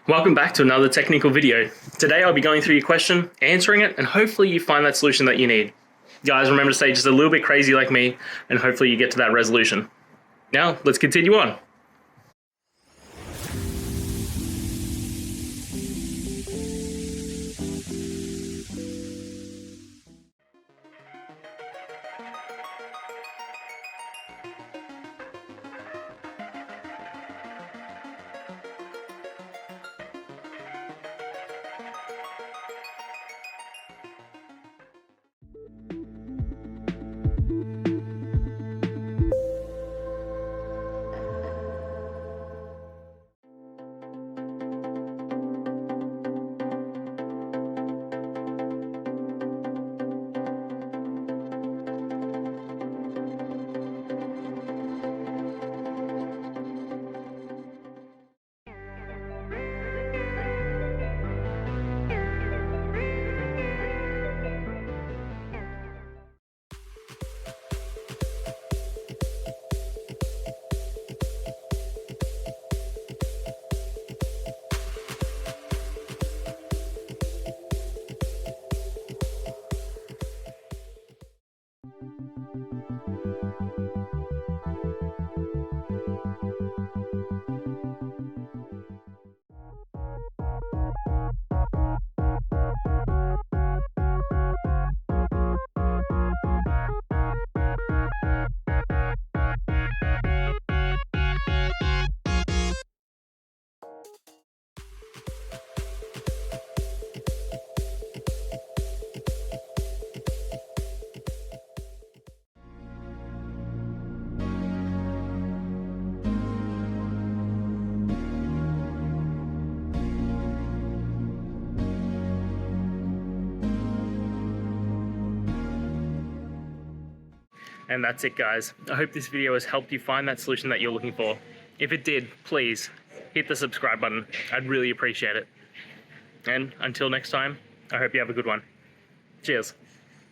Welcome back to another technical video. Today I'll be going through your question, answering it, and hopefully you find that solution that you need. Guys, remember to stay just a little bit crazy like me, and hopefully you get to that resolution. Now, let's continue on. And that's it, guys. I hope this video has helped you find that solution that you're looking for. If it did, please hit the subscribe button. I'd really appreciate it. And until next time, I hope you have a good one. Cheers.